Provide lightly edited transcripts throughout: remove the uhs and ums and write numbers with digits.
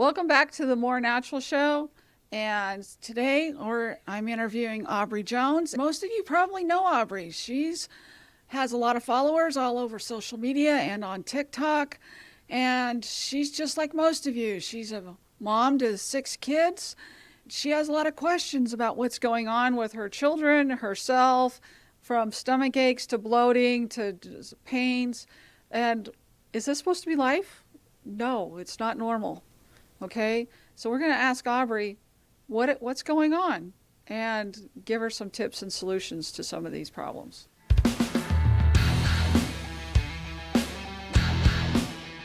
Welcome back to the More Natural Show. And today I'm interviewing Aubrey Jones. Most of you probably know Aubrey. She's has a lot of followers all over social media and on TikTok. And she's just like most of you. She's a mom to 6 kids. She has a lot of questions about what's going on with her children, herself, from stomach aches to bloating to pains. And is this supposed to be life? No, it's not normal. Okay, so we're going to ask Aubrey what's going on and give her some tips and solutions to some of these problems.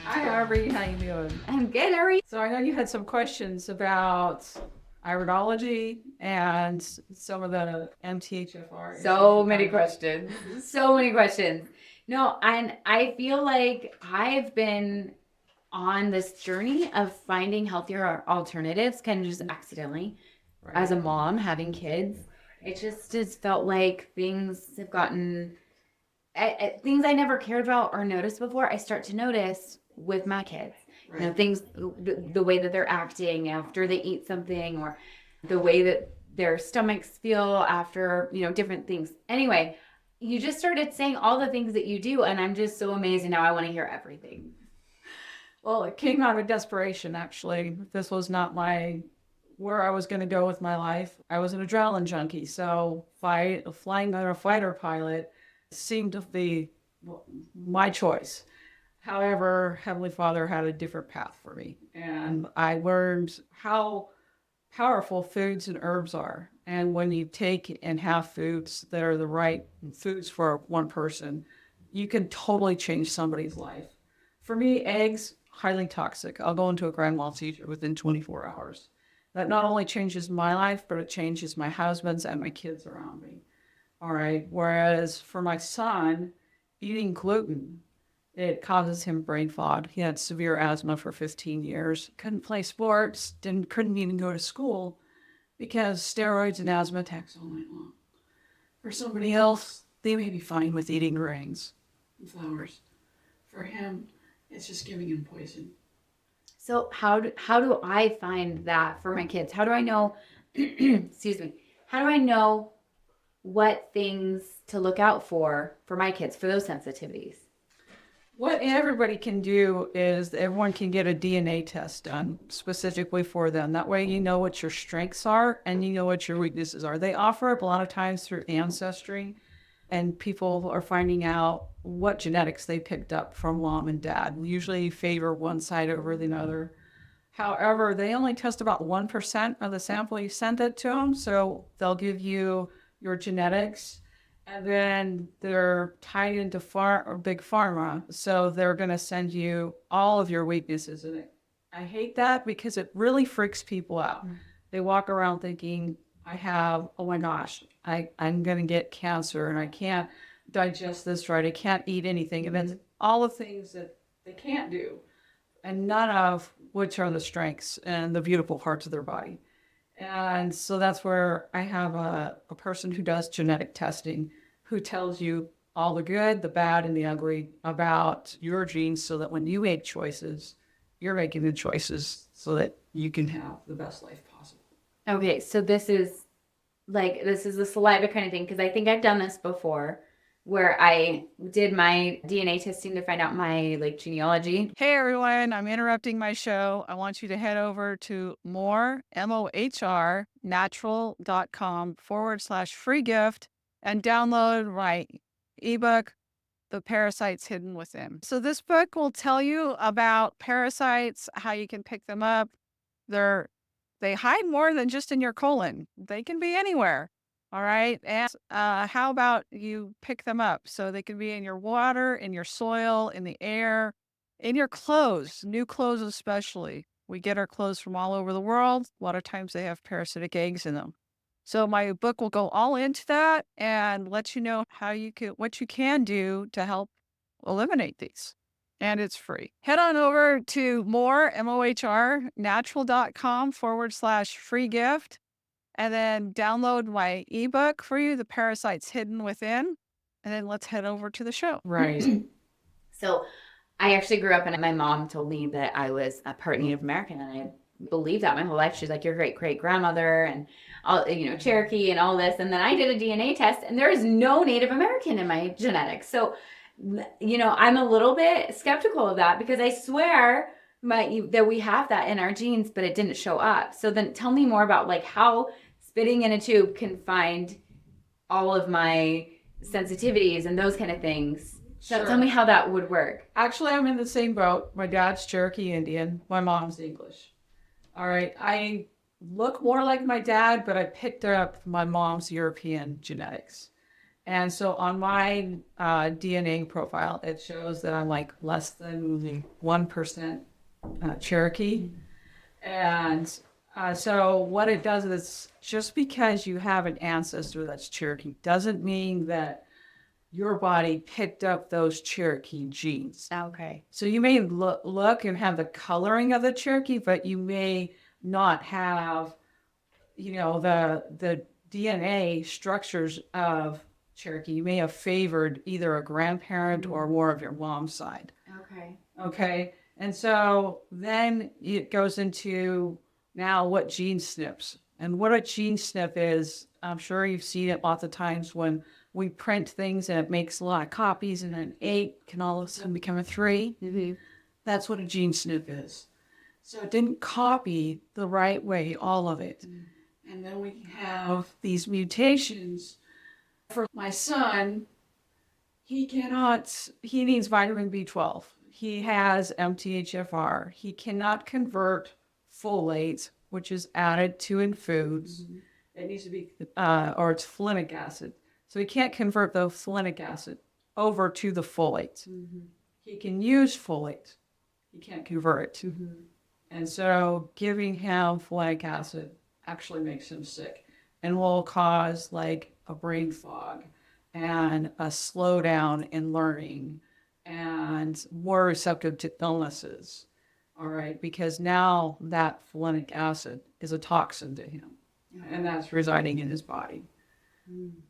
Hi Aubrey, how you doing? I'm good. How are you? So I know you had some questions about iridology and some of the MTHFR. So many questions. So many questions. No, and I feel like I've been on this journey of finding healthier alternatives kind of just accidentally. Right. As a mom having kids, it just has felt like things have gotten things I never cared about or noticed before. I start to notice with my kids. Right. You know, things, the way that they're acting after they eat something, or the way that their stomachs feel after, different things. Anyway, you just started saying all the things that you do, and I'm just so amazed, and now I want to hear everything. Well, it came out of desperation, actually. This was not where I was going to go with my life. I was an adrenaline junkie, so flying on a fighter pilot seemed to be my choice. However, Heavenly Father had a different path for me, and I learned how powerful foods and herbs are. And when you take and have foods that are the right foods for one person, you can totally change somebody's life. For me, eggs, highly toxic. I'll go into a grand mal seizure within 24 hours. That not only changes my life, but it changes my husband's and my kids around me. All right. Whereas for my son, eating gluten, it causes him brain fog. He had severe asthma for 15 years. Couldn't play sports, couldn't even go to school because steroids and asthma attacks all night long. For somebody else, they may be fine with eating meringues and flowers. For him, it's just giving him poison. So how do I find that for my kids? How do I know, excuse me, how do I know what things to look out for my kids for those sensitivities? What everybody can do is everyone can get a DNA test done specifically for them. That way you know what your strengths are and you know what your weaknesses are. They offer up a lot of times through ancestry, and people are finding out what genetics they picked up from mom and dad. Usually favor one side over the other. However, they only test about 1% of the sample you send it to them. So they'll give you your genetics, and then they're tied into big pharma. So they're going to send you all of your weaknesses. And I hate that because it really freaks people out. They walk around thinking, oh my gosh, I'm going to get cancer and I can't digest this right. I can't eat anything. And then all the things that they can't do, and none of which are the strengths and the beautiful parts of their body. And so that's where I have a person who does genetic testing who tells you all the good, the bad, and the ugly about your genes so that when you make choices, you're making the choices so that you can have the best life possible. Okay, so this is the saliva kind of thing, because I think I've done this before where I did my DNA testing to find out my genealogy. Hey everyone, I'm interrupting my show. I want you to head over to MOHR natural.com/free gift and download my ebook, The Parasites Hidden Within. So this book will tell you about parasites, how you can pick them up. They hide more than just in your colon. They can be anywhere. All right. And how about you pick them up? So they can be in your water, in your soil, in the air, in your clothes, new clothes especially. We get our clothes from all over the world. A lot of times they have parasitic eggs in them. So my book will go all into that and let you know what you can do to help eliminate these. And it's free. Head on over to MOHR natural.com/free gift. And then download my ebook for you, The Parasites Hidden Within. And then let's head over to the show. Right. So I actually grew up, and my mom told me that I was a part Native American, and I believed that my whole life. She's like, your great grandmother and all, Cherokee and all this. And then I did a DNA test, and there is no Native American in my genetics. So, I'm a little bit skeptical of that, because I swear that we have that in our genes, but it didn't show up. So then tell me more about like how spitting in a tube can find all of my sensitivities and those kind of things. So Sure. tell me how that would work. Actually, I'm in the same boat. My dad's Cherokee Indian. My mom's English. All right. I look more like my dad, but I picked up my mom's European genetics. And so on my DNA profile, it shows that I'm like less than 1% Cherokee. And so what it does is, just because you have an ancestor that's Cherokee doesn't mean that your body picked up those Cherokee genes. Okay. So you may look and have the coloring of the Cherokee, but you may not have, the DNA structures of Cherokee. You may have favored either a grandparent or more of your mom's side. Okay. Okay. And so then it goes into now what gene SNPs. And what a gene SNP is, I'm sure you've seen it lots of times when we print things and it makes a lot of copies, and an 8 can all of a sudden become a 3. Mm-hmm. That's what a gene SNP is. So it didn't copy the right way, all of it. And then we have these mutations. For my son, he needs vitamin B12. He has MTHFR. He cannot convert folate, which is added to in foods. Mm-hmm. It needs to be, or it's folinic acid. So he can't convert the folinic acid over to the folate. Mm-hmm. He can use folate. He can't convert it. Mm-hmm. And so giving him folinic acid actually makes him sick and will cause like a brain fog and a slowdown in learning and more receptive to illnesses. All right, because now that folinic acid is a toxin to him, and that's residing in his body.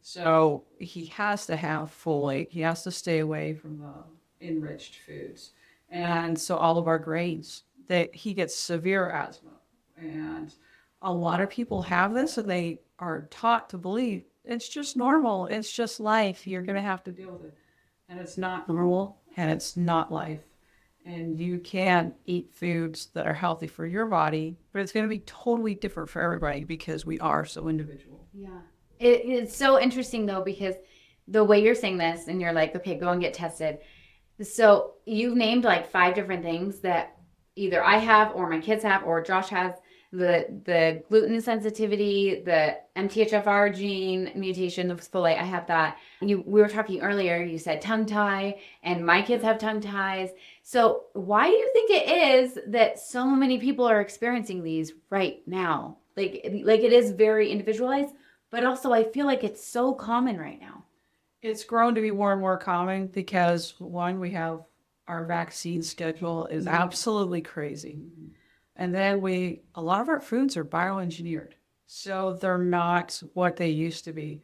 So he has to have folate. He has to stay away from the enriched foods. And so all of our grains, that he gets severe asthma. And a lot of people have this, and they are taught to believe it's just normal. It's just life. You're going to have to deal with it. And it's not normal, and it's not life. And you can eat foods that are healthy for your body, but it's going to be totally different for everybody because we are so individual. Yeah. It's so interesting, though, because the way you're saying this, and you're like, okay, go and get tested. So you've named like 5 different things that either I have or my kids have or Josh has. The gluten sensitivity, the MTHFR gene mutation, the folate, I have that. We were talking earlier, you said tongue tie, and my kids have tongue ties. So why do you think it is that so many people are experiencing these right now? Like it is very individualized, but also I feel like it's so common right now. It's grown to be more and more common because, one, we have our vaccine schedule is absolutely crazy. And then a lot of our foods are bioengineered. So they're not what they used to be.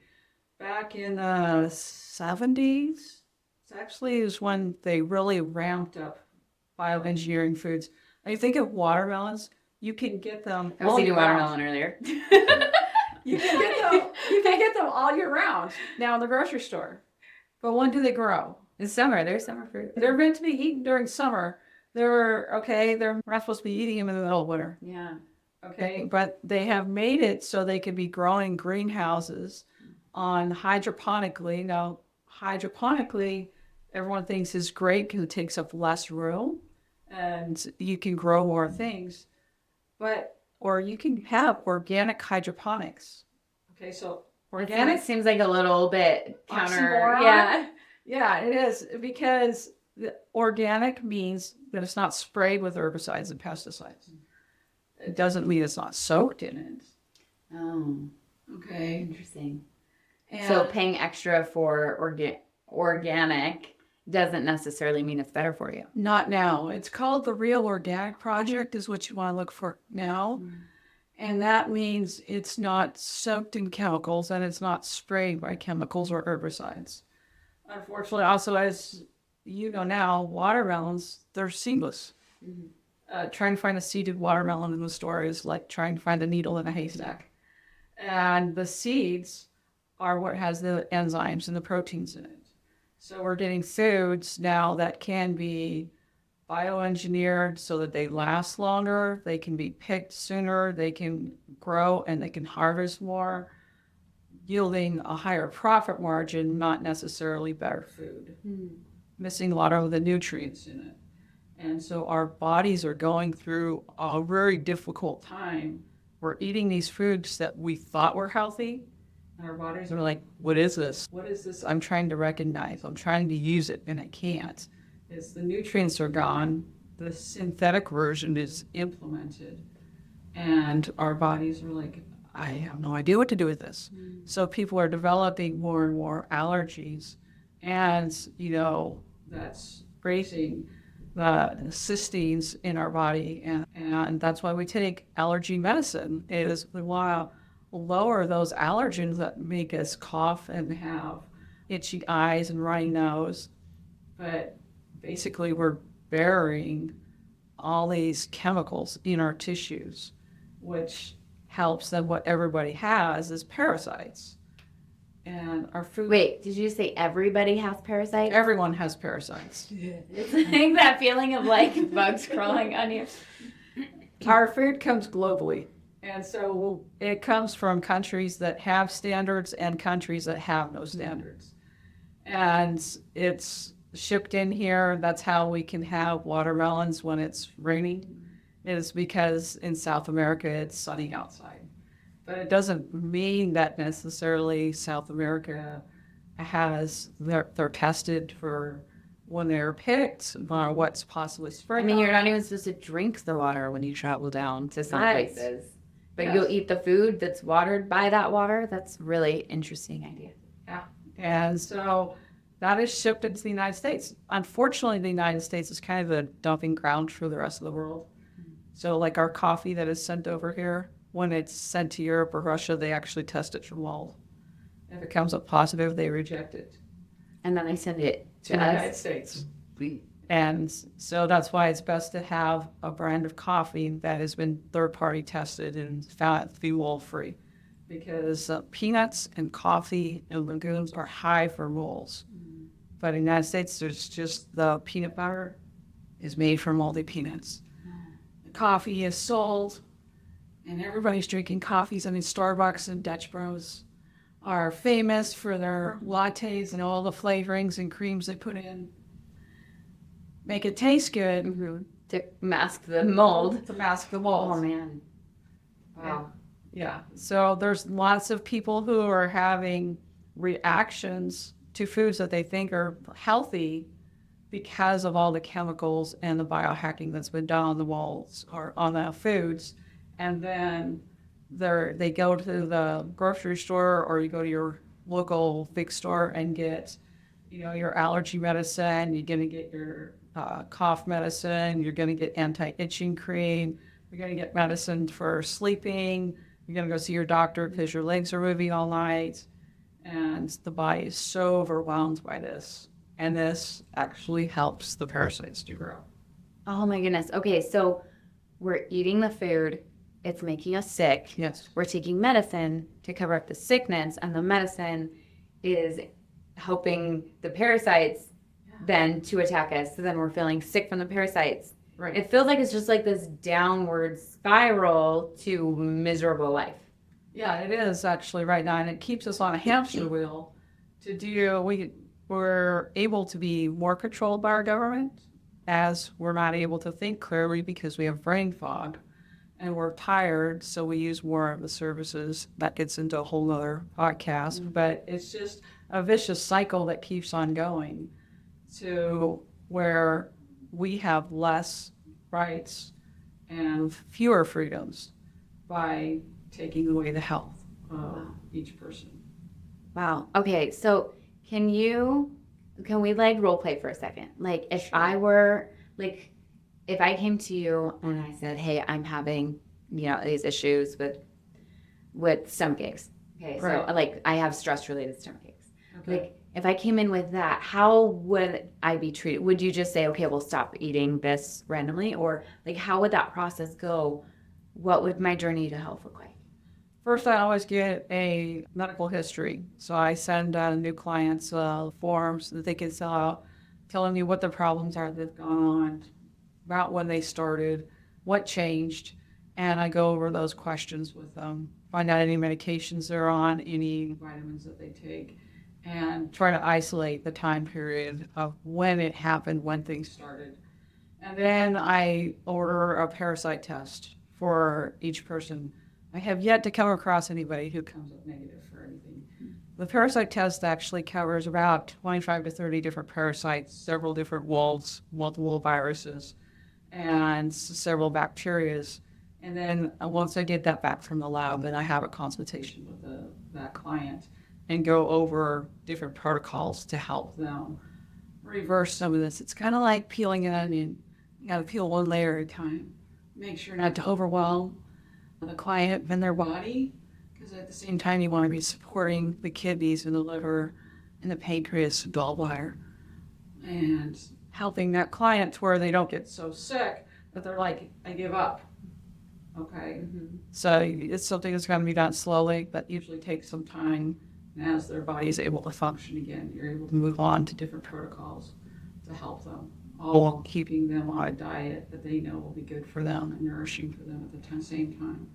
Back in the 70s, actually is when they really ramped up bioengineering foods. Now you think of watermelons, you can get them. I was eating watermelon earlier. You can get them all year round now in the grocery store. But when do they grow? In summer, there's summer fruit. They're meant to be eaten during summer. They're not supposed to be eating them in the middle of winter. Yeah. Okay, but they have made it so they can be growing in greenhouses on hydroponically. Now, hydroponically, everyone thinks is great because it takes up less room and you can grow more things. Or you can have organic hydroponics. Okay, so organic seems like a little bit counter. Oxymoron. Yeah. Yeah, it is, because the organic means that it's not sprayed with herbicides and pesticides. It doesn't mean it's not soaked in it. Oh, okay. Interesting. And so paying extra for organic doesn't necessarily mean it's better for you. Not now. It's called the Real Organic Project is what you want to look for now. And that means it's not soaked in chemicals and it's not sprayed by chemicals or herbicides. Unfortunately, also, as you know now, watermelons, they're seedless. trying to find a seeded watermelon in the store is like trying to find a needle in a haystack. And the seeds are what has the enzymes and the proteins in it. So we're getting foods now that can be bioengineered so that they last longer, they can be picked sooner, they can grow and they can harvest more, yielding a higher profit margin, not necessarily better food, missing a lot of the nutrients in it. And so our bodies are going through a very difficult time. We're eating these foods that we thought were healthy, and our bodies are like, what is this? What is this? I'm trying to recognize. I'm trying to use it, and I can't. It's the nutrients are gone. The synthetic version is implemented, and our bodies are like, I have no idea what to do with this. So people are developing more and more allergies, and that's raising the cysteines in our body, and that's why we take allergy medicine. It is we want to lower those allergens that make us cough and have itchy eyes and runny nose. But basically, we're burying all these chemicals in our tissues, which helps that what everybody has is parasites. And our food. Wait, did you say everybody has parasites? Everyone has parasites. It's like that feeling of like bugs crawling on you. Our food comes globally. And so it comes from countries that have standards and countries that have no standards. And it's shipped in here. That's how we can have watermelons when it's raining. It is because in South America it's sunny outside. But it doesn't mean that necessarily South America has, they're tested for when they're picked or what's possibly spread. I mean, you're not even supposed to drink the water when you travel down to some Right. places. But Yes. you'll eat the food that's watered by that water. That's really interesting idea. Yeah. And so that is shipped into the United States. Unfortunately, the United States is kind of the dumping ground for the rest of the world. So like our coffee that is sent over here, when it's sent to Europe or Russia, they actually test it for mold. If it comes up positive, they reject it And then they send it to to the United us. States. And so that's why it's best to have a brand of coffee that has been third-party tested and found fuel-free, because peanuts and coffee and legumes are high for moles. But in the United States, there's just the peanut butter is made from moldy peanuts. The coffee is sold, and everybody's drinking coffees. I mean, Starbucks and Dutch Bros are famous for their lattes and all the flavorings and creams they put in. Make it taste good. To mask the mold. To mask the mold. Oh, man. Wow. Yeah. So there's lots of people who are having reactions to foods that they think are healthy because of all the chemicals and the biohacking that's been done on the walls or on the foods. And then they go to the grocery store or you go to your local big store and get, your allergy medicine. You're going to get your cough medicine. You're going to get anti-itching cream. You're going to get medicine for sleeping. You're going to go see your doctor because your legs are moving all night. And the body is so overwhelmed by this. And this actually helps the parasites to grow. Oh, my goodness. Okay, so we're eating the food. It's making us sick. Yes. We're taking medicine to cover up the sickness, and the medicine is helping the parasites then to attack us. So then we're feeling sick from the parasites. Right. It feels like it's just like this downward spiral to miserable life. Yeah, it is actually right now, and it keeps us on a hamster wheel we're able to be more controlled by our government as we're not able to think clearly because we have brain fog and we're tired, so we use more of the services. That gets into a whole other podcast, but it's just a vicious cycle that keeps on going to where we have less rights and fewer freedoms by taking away the health of each person. Wow. Okay, so can we like role play for a second? Like if I were like, if I came to you and I said, hey, I'm having, these issues with stomach aches. Okay, Right. so like I have stress related stomach aches. Okay. Like if I came in with that, how would I be treated? Would you just say, okay, we'll stop eating this randomly? Or like, how would that process go? What would my journey to health look like? First, I always get a medical history. So I send new clients forms that they can fill out, telling me what the problems are that've gone on, about when they started, what changed, and I go over those questions with them, find out any medications they're on, any vitamins that they take, and try to isolate the time period of when it happened, when things started. And then I order a parasite test for each person. I have yet to come across anybody who comes up negative for anything. The parasite test actually covers about 25 to 30 different parasites, several different wolves, multiple viruses, and several bacterias. And then once I get that back from the lab, then I have a consultation with that client and go over different protocols to help them reverse some of this. It's kind of like peeling an onion. You got to peel one layer at a time. Make sure not to overwhelm the client and their body, because at the same time you want to be supporting the kidneys and the liver and the pancreas and gallbladder and helping that client to where they don't get so sick that they're like, I give up. Okay. Mm-hmm. So it's something that's going to be done slowly, but usually takes some time. And as their body is able to function again, you're able to move on to different protocols to help them, all while keeping them on a diet that they know will be good for them and nourishing for them at the same time.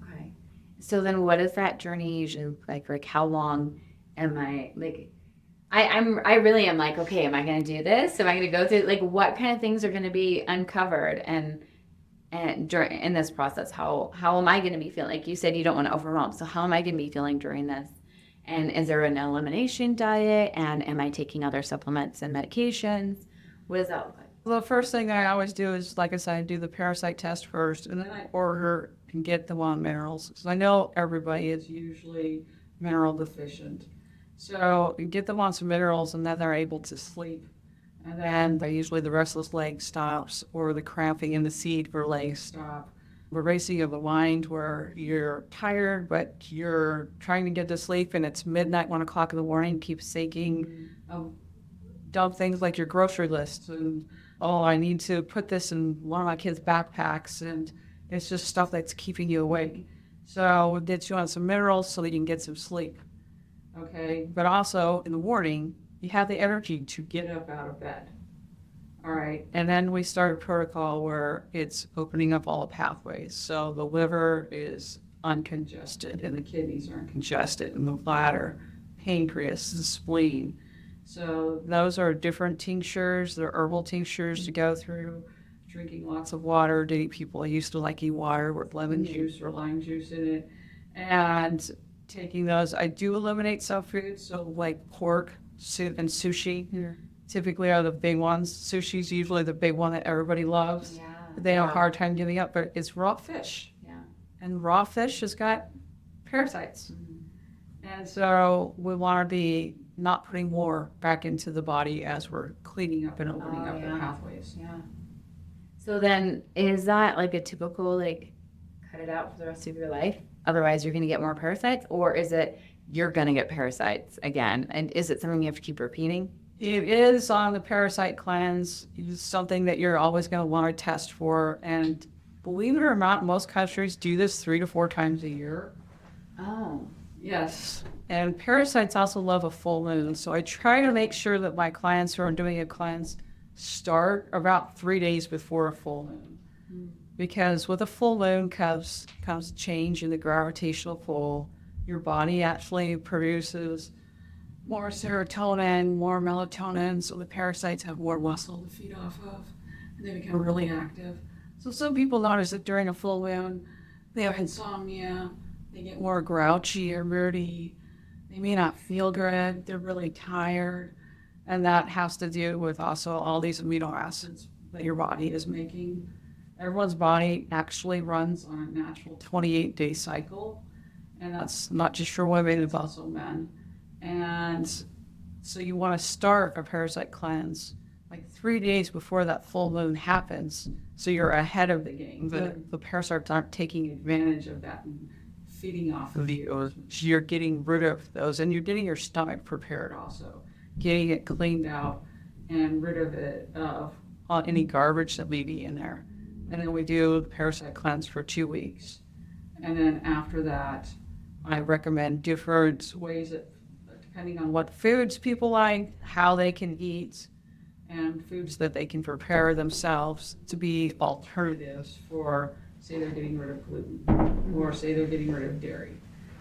Okay. So then what is that journey usually look like? Like how long am I like I really am like, okay, am I gonna do this? Am I gonna go through like what kind of things are gonna be uncovered and during in this process? How am I gonna be feeling? Like you said you don't want to overwhelm. So how am I gonna be feeling during this? And is there an elimination diet? And am I taking other supplements and medications? What does that look like? Well, the first thing I always do is, like I said, I do the parasite test first, and then I order and get them on minerals. Because I know everybody is usually mineral deficient. So you get them on some minerals, and then they're able to sleep. And then usually the restless leg stops, or the cramping in the seat for legs stop. The racing of the mind where you're tired, but you're trying to get to sleep, and it's midnight, 1 o'clock in the morning, keep thinking of dumb things like your grocery list and oh, I need to put this in one of my kids' backpacks, and it's just stuff that's keeping you awake. So we'll get you on some minerals so that you can get some sleep. Okay, but also in the morning, you have the energy to get up out of bed. All right, and then we start a protocol where it's opening up all the pathways. So the liver is uncongested, and the kidneys are uncongested, and the bladder, pancreas, the spleen. So those are different tinctures. They're herbal tinctures to go through. Drinking lots of water. Dating people I used to like eat water with lemon juice or lime juice in it. And taking those, I do eliminate some foods. So like pork, and sushi. Yeah. Typically are the big ones. Sushi's usually the big one that everybody loves. Yeah. They have a hard time giving up, but it's raw fish. Yeah. And raw fish has got parasites. Mm-hmm. And so we want to be not putting more back into the body as we're cleaning up and opening up the pathways. Yeah. So then is that like a typical like cut it out for the rest of your life? Otherwise you're going to get more parasites, or is it you're going to get parasites again? And is it something you have to keep repeating? It is on the parasite cleanse. It's something that you're always going to want to test for. And believe it or not, most countries do this 3 to 4 times a year. Oh. Yes. And parasites also love a full moon. So I try to make sure that my clients who are doing a cleanse start about 3 days before a full moon. Mm. Because with a full moon comes change in the gravitational pull. Your body actually produces more serotonin, more melatonin, so the parasites have more muscle to feed off of, and they become really active. So some people notice that during a full moon, they have insomnia, they get more grouchy or moody, they may not feel good, they're really tired, and that has to do with also all these amino acids that your body is making. Everyone's body actually runs on a natural 28-day cycle, and that's not just for women, it's also men. And so you want to start a parasite cleanse like 3 days before that full moon happens, so you're ahead of the game. The parasites aren't taking advantage of that and feeding off of you. You're getting rid of those, and you're getting your stomach prepared also, getting it cleaned out and rid of it, any garbage that may be in there. And then we do the parasite cleanse for 2 weeks. And then after that, I recommend different ways that, depending on what foods people like, how they can eat, and foods that they can prepare themselves to be alternatives for, say they're getting rid of gluten, or say they're getting rid of dairy.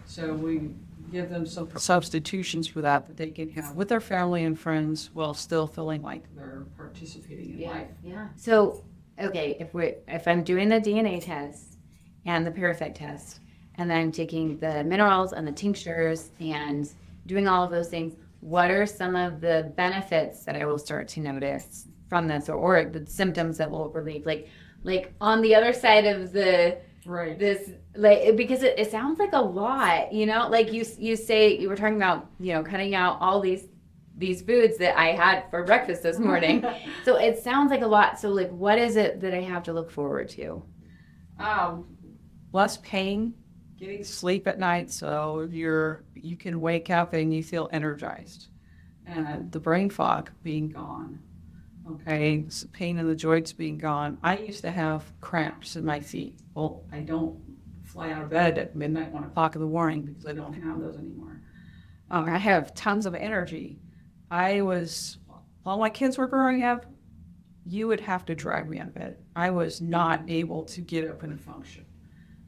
So we give them some substitutions for that they can have with their family and friends while still feeling like they're participating in life. Yeah. So, okay, if I'm doing the DNA test and the parasite test, and then I'm taking the minerals and the tinctures and doing all of those things, what are some of the benefits that I will start to notice from this, or the symptoms that will relieve? Like on the other side of the Right. this, like, because it sounds like a lot, like you say you were talking about, cutting out all these foods that I had for breakfast this morning. So it sounds like a lot. So like, what is it that I have to look forward to? Less pain, getting sleep at night, so you can wake up and you feel energized, and the brain fog being gone. Okay, pain in the joints being gone. I used to have cramps in my feet. Well, I don't fly out of bed at midnight, 1 o'clock in the morning, because I don't have those anymore. I have tons of energy. While my kids were growing up, you would have to drag me out of bed. I was not able to get up and function.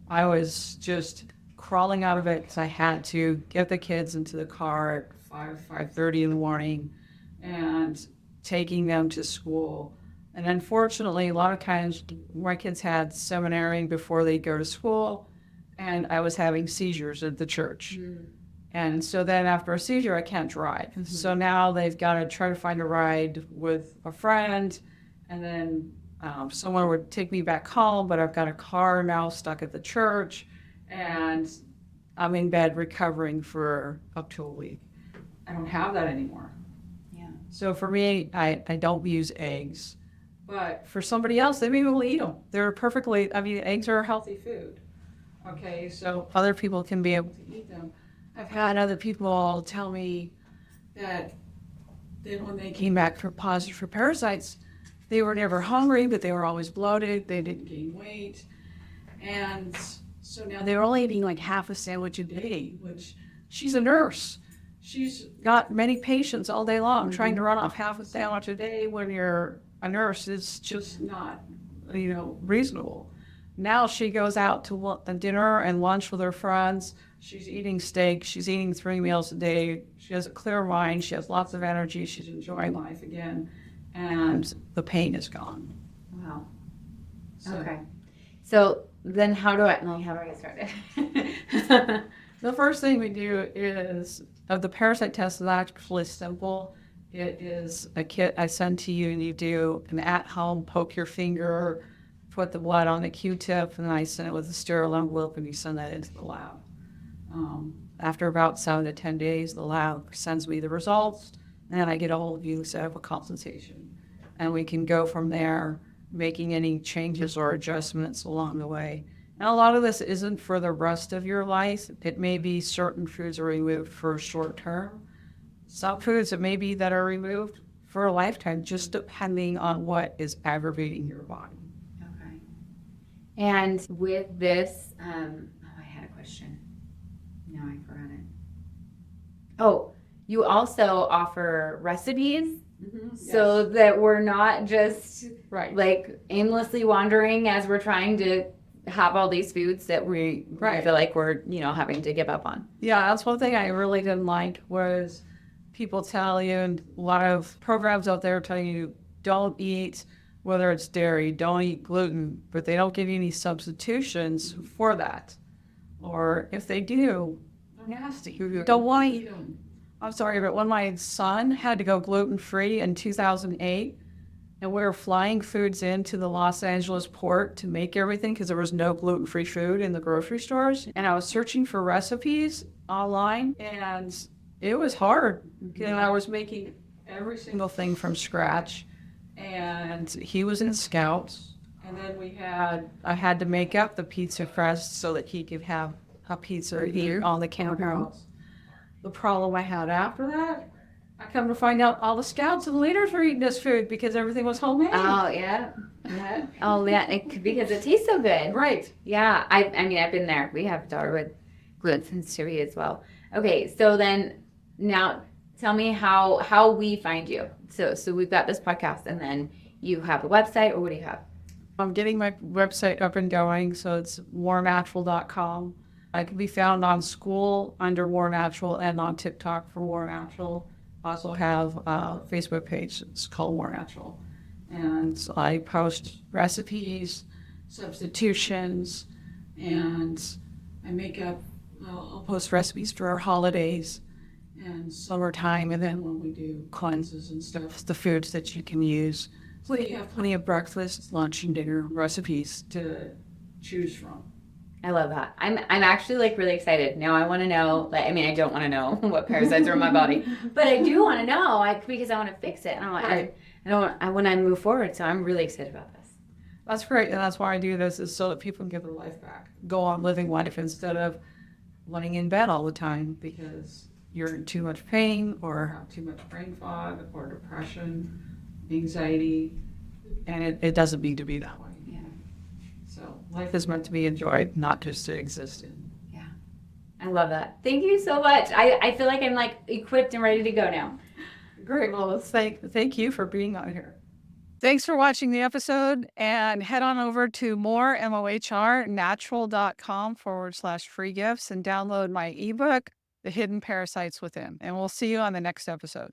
I was just crawling out of it because I had to get the kids into the car at 5:30 in the morning and taking them to school. And unfortunately, a lot of times my kids had seminary before they go to school, and I was having seizures at the church. And so then after a seizure, I can't drive. So now they've got to try to find a ride with a friend, and then someone would take me back home, but I've got a car now stuck at the church, and I'm in bed recovering for up to a week. I don't have that anymore. Yeah. So for me, I don't use eggs. But for somebody else, they may be able to eat them. They're eggs are a healthy food. Okay, so other people can be able to eat them. I've had other people tell me that when they came back positive for parasites, they were never hungry, but they were always bloated. They didn't gain weight. And so now they're only eating like half a sandwich a day, which she's a nurse. She's got many patients all day long. Trying to run off half a sandwich a day when you're a nurse is just not, reasonable. Now she goes out to dinner and lunch with her friends. She's eating steak. She's eating 3 meals a day. She has a clear mind. She has lots of energy. She's enjoying life again. And the pain is gone. Wow. Okay. So then how do I get started? The first thing we do is, the parasite test is actually simple. It is a kit I send to you, and you do an at-home poke your finger, put the blood on a Q-tip, and then I send it with a sterile envelope, and you send that into the lab. After about 7 to 10 days, the lab sends me the results, and then I get a hold of you, set up a consultation, and we can go from there, making any changes or adjustments along the way. And a lot of this isn't for the rest of your life. It may be certain foods are removed for short term. Some foods it may be that are removed for a lifetime, just depending on what is aggravating your body. Okay. And with this, I had a question. No, I forgot it. Oh, you also offer recipes, so that we're not just like aimlessly wandering as we're trying to have all these foods that we feel like we're having to give up on. Yeah, that's one thing I really didn't like was people tell you, and a lot of programs out there tell you don't eat, whether it's dairy, don't eat gluten, but they don't give you any substitutions for that. Or if they do, they're nasty. You don't want to eat them. I'm sorry, but when my son had to go gluten-free in 2008, and we were flying foods into the Los Angeles port to make everything because there was no gluten-free food in the grocery stores, and I was searching for recipes online, and it was hard. And I was making every single thing from scratch, and he was in Scouts, and then I had to make up the pizza crust so that he could have a pizza or eat on the campgrounds. The problem I had after that, I come to find out all the scouts and leaders were eating this food because everything was homemade. Oh, yeah. Yeah. Oh, yeah. Because it tastes so good. Right. Yeah. I mean, I've been there. We have a daughter with gluten sensitivity as well. Okay. So then now tell me how we find you. So we've got this podcast and then you have a website, or what do you have? I'm getting my website up and going, so it's warnatural.com. I can be found on school under War Natural and on TikTok for War Natural. Also have a Facebook page. It's called War Natural. And so I post recipes, substitutions, and I make up, I'll post recipes for our holidays and summertime. And then when we do cleanses and stuff, the foods that you can use. So you have plenty of breakfast, lunch, and dinner recipes to choose from. I love that. I'm actually like really excited. Now I want to know, like, I mean, I don't want to know what parasites are in my body, but I do want to know, because I want to fix it. And I want to move forward. So I'm really excited about this. That's great. And that's why I do this, is so that people can get their life back. Go on living life instead of laying in bed all the time because you're in too much pain or have too much brain fog or depression, anxiety, and it doesn't need to be that way. Yeah. So life is meant to be enjoyed, not just to exist in. Yeah. I love that. Thank you so much. I feel like I'm like equipped and ready to go now. Great. Well, thank you for being on here. Thanks for watching the episode, and head on over to mohrnatural.com/free gifts and download my ebook, The Hidden Parasites Within. And we'll see you on the next episode.